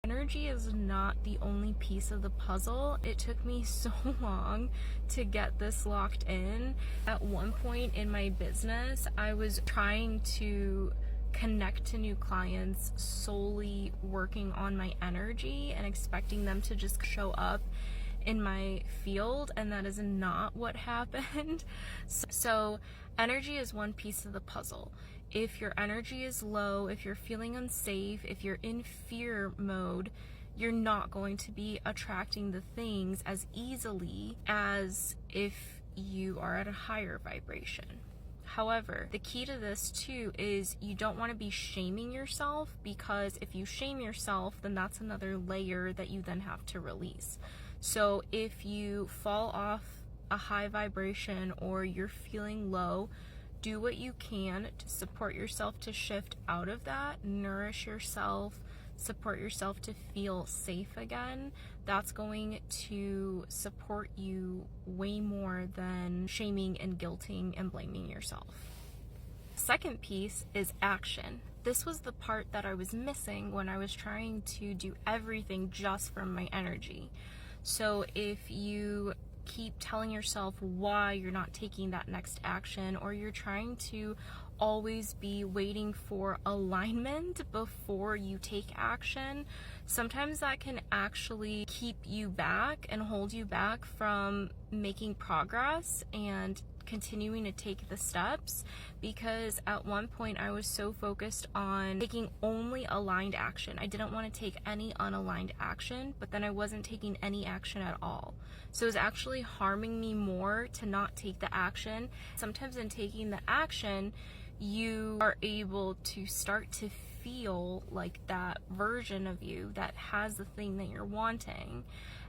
Energy is not the only piece of the puzzle. It took me so long to get this locked in. At one point in my business, I was trying to connect to new clients solely working on my energy and expecting them to just show up in my field, and that is not what happened. So energy is one piece of the puzzle. If your energy is low, if you're feeling unsafe, if you're in fear mode, you're not going to be attracting the things as easily as if you are at a higher vibration. However, the key to this too is you don't want to be shaming yourself, because if you shame yourself, then that's another layer that you then have to release. So if you fall off a high vibration or you're feeling low, do what you can to support yourself to shift out of that, nourish yourself, support yourself to feel safe again. That's going to support you way more than shaming and guilting and blaming yourself. Second piece is action. This was the part that I was missing when I was trying to do everything just from my energy. So if you keep telling yourself why you're not taking that next action, or you're trying to always be waiting for alignment before you take action, sometimes that can actually keep you back and hold you back from making progress and continuing to take the steps. Because at one point I was so focused on taking only aligned action. I didn't want to take any unaligned action, but then I wasn't taking any action at all. So it was actually harming me more to not take the action. Sometimes in taking the action, you are able to start to feel like that version of you that has the thing that you're wanting,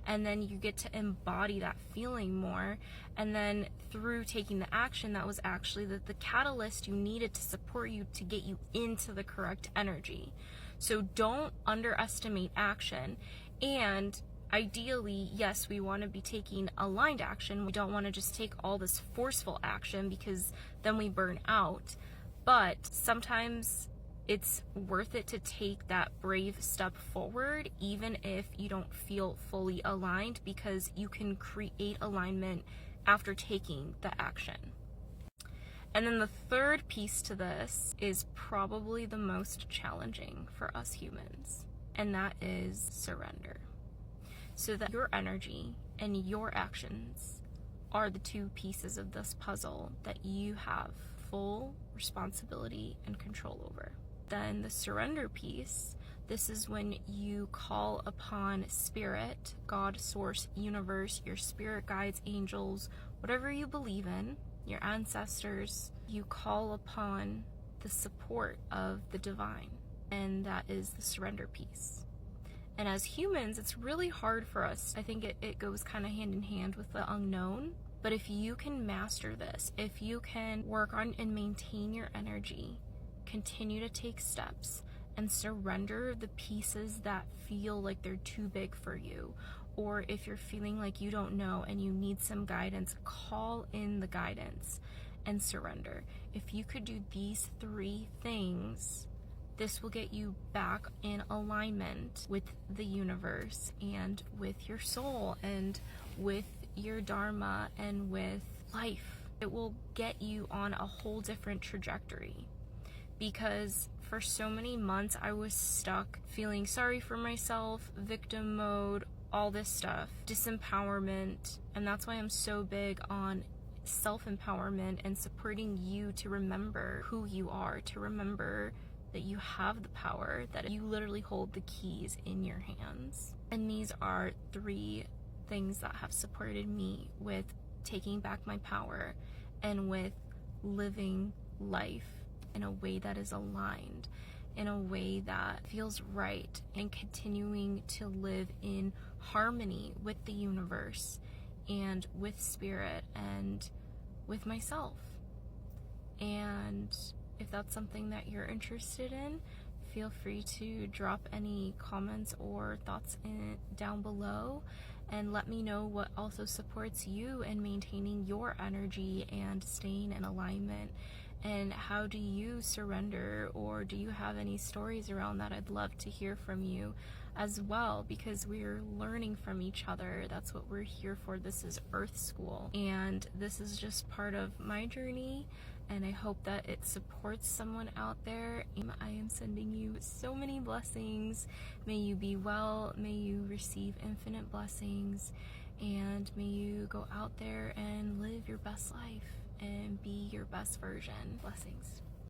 and then you get to embody that feeling more. And then through taking the action, that was actually the catalyst you needed to support you to get you into the correct energy. So don't underestimate action. And ideally, yes, we want to be taking aligned action. We don't want to just take all this forceful action, because then we burn out. But sometimes it's worth it to take that brave step forward, even if you don't feel fully aligned, because you can create alignment after taking the action. And then the third piece to this is probably the most challenging for us humans, and that is surrender. So that your energy and your actions are the two pieces of this puzzle that you have full responsibility and control over. Then the surrender piece, this is when you call upon spirit, God, source, universe, your spirit guides, angels, whatever you believe in, your ancestors. You call upon the support of the divine, and that is the surrender piece. And as humans, it's really hard for us. I think it goes kind of hand in hand with the unknown. But if you can master this, if you can work on and maintain your energy, continue to take steps, and surrender the pieces that feel like they're too big for you, or if you're feeling like you don't know and you need some guidance, call in the guidance and surrender. If you could do these three things, this will get you back in alignment with the universe and with your soul and with your dharma and with life. It will get you on a whole different trajectory, because for so many months I was stuck feeling sorry for myself, victim mode, all this stuff, disempowerment. And that's why I'm so big on self-empowerment and supporting you to remember who you are, to remember that you have the power, that you literally hold the keys in your hands. And these are three things that have supported me with taking back my power and with living life in a way that is aligned, in a way that feels right, and continuing to live in harmony with the universe and with spirit and with myself. And if that's something that you're interested in, feel free to drop any comments or thoughts down below, and let me know what also supports you in maintaining your energy and staying in alignment. And how do you surrender, or do you have any stories around that? I'd love to hear from you. as well, because we're learning from each other. That's what we're here for. This is Earth School, and this is just part of my journey, and I hope that it supports someone out there. I am sending you so many blessings. May you be well, may you receive infinite blessings, and may you go out there and live your best life and be your best version. Blessings.